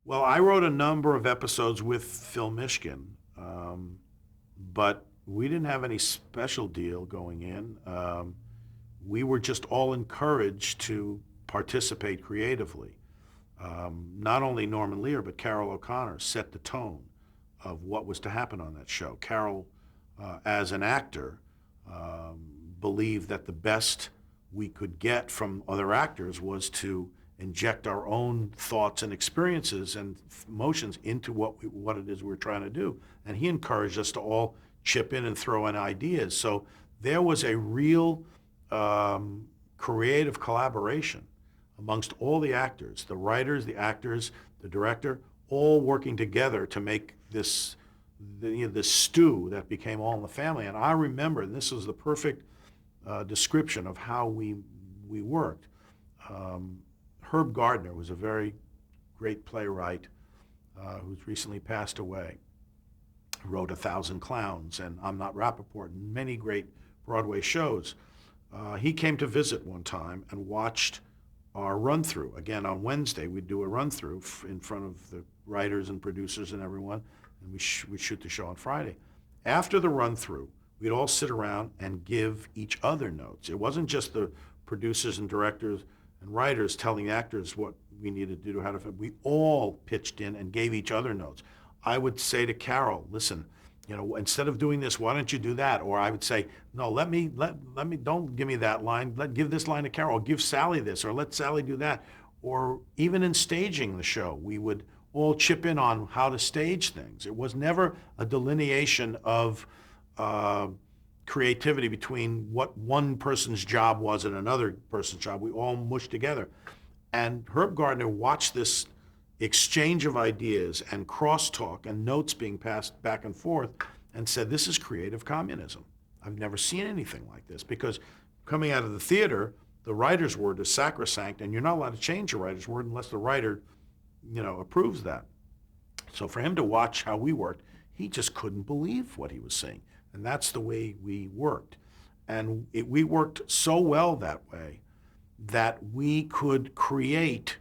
Well, I wrote a number of episodes with Phil Mishkin, but we didn't have any special deal going in. We were just all encouraged to participate creatively. Not only Norman Lear, but Carol O'Connor set the tone of what was to happen on that show. Carol, as an actor, believed that the best we could get from other actors was to inject our own thoughts and experiences and emotions into what it is we're trying to do. And he encouraged us to all chip in and throw in ideas. So there was a real creative collaboration amongst all the actors, the writers, the actors, the director, all working together to make this this stew that became All in the Family. And I remember, and this was the perfect description of how we worked. Herb Gardner was a very great playwright who's recently passed away. He wrote 1,000 Clowns and I'm Not Rappaport and many great Broadway shows. He came to visit one time and watched our run-through. Again, on Wednesday, we'd do a run-through in front of the writers and producers and everyone, and we'd shoot the show on Friday. After the run-through, we'd all sit around and give each other notes. It wasn't just the producers and directors and writers telling the actors what we needed to do, how to. We all pitched in and gave each other notes. I would say to Carol, listen, instead of doing this, why don't you do that? Or I would say, no, let me, don't give me that line. Give this line to Carol. Or give Sally this, or let Sally do that. Or even in staging the show, we would all chip in on how to stage things. It was never a delineation of creativity between what one person's job was and another person's job. We all mushed together. And Herb Gardner watched this exchange of ideas and crosstalk and notes being passed back and forth and said, this is creative communism. I've never seen anything like this, because coming out of the theater, the writer's word is sacrosanct, and you're not allowed to change a writer's word unless the writer, approves that. So for him to watch how we worked, he just couldn't believe what he was seeing. And that's the way we worked. And we worked so well that way that we could create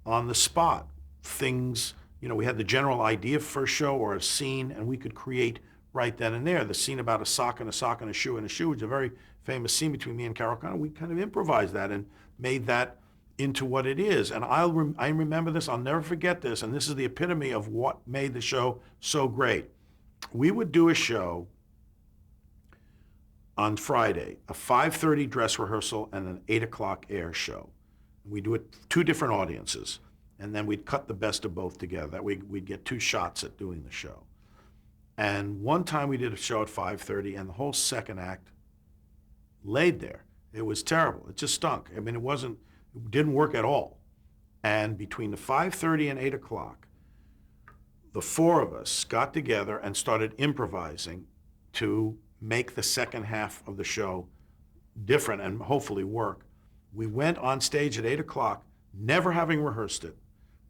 on the spot things. We had the general idea for a show or a scene, and we could create right then and there. The scene about a sock and a sock and a shoe which is a very famous scene between me and Carol Connor. We kind of improvised that and made that into what it is. And I remember this, I'll never forget this, and this is the epitome of what made the show so great. We would do a show on Friday, a 5:30 dress rehearsal and an 8 o'clock air show. We'd do it 2 different audiences, and then we'd cut the best of both together. That we'd get 2 shots at doing the show. And one time we did a show at 5:30, and the whole second act laid there. It was terrible. It just stunk. I mean, it didn't work at all. And between the 5:30 and 8 o'clock, the 4 of us got together and started improvising to make the second half of the show different and hopefully work. We went on stage at 8 o'clock, never having rehearsed it,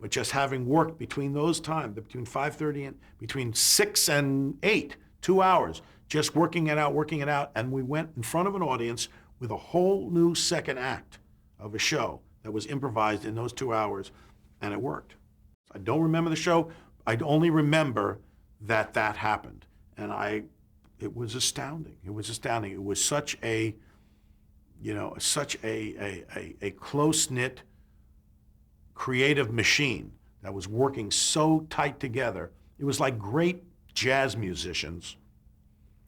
but just having worked between those times, between 5:30 and between 6 and 8, 2 hours, just working it out. And we went in front of an audience with a whole new second act of a show that was improvised in those 2 hours, and it worked. I don't remember the show. I only remember that happened. And it was astounding. It was astounding. It was such a close-knit creative machine that was working so tight together. It was like great jazz musicians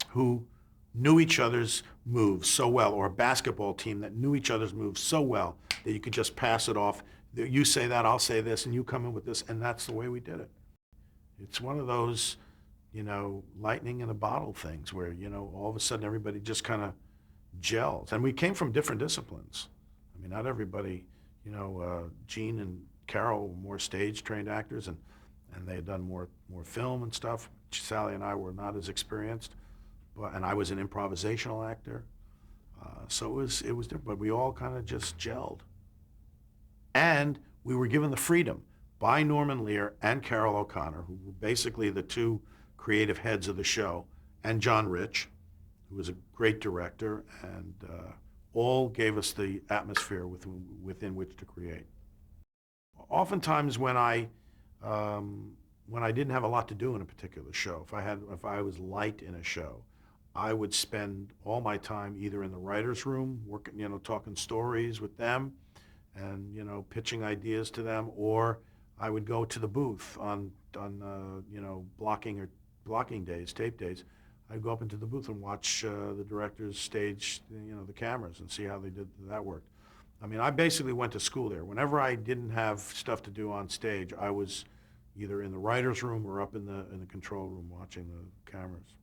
who knew each other's moves so well, or a basketball team that knew each other's moves so well that you could just pass it off. You say that, I'll say this, and you come in with this, and that's the way we did it. It's one of those, lightning in a bottle things where, all of a sudden everybody just kind of gels. And we came from different disciplines. I mean, not everybody, Gene and Carol were more stage-trained actors, and they had done more film and stuff. Sally and I were not as experienced, and I was an improvisational actor. So it was different, but we all kind of just gelled. And we were given the freedom by Norman Lear and Carol O'Connor, who were basically the 2 creative heads of the show, and John Rich, who was a great director, and all gave us the atmosphere within which to create. Oftentimes when I um, when I didn't have a lot to do in a particular show, if I was light in a show, I would spend all my time either in the writers' room, working, talking stories with them, and pitching ideas to them, or I would go to the booth on blocking days, tape days. I'd go up into the booth and watch the directors stage the cameras and see how they did that work. I mean, I basically went to school there. Whenever I didn't have stuff to do on stage, I was either in the writers' room or up in the control room watching the cameras.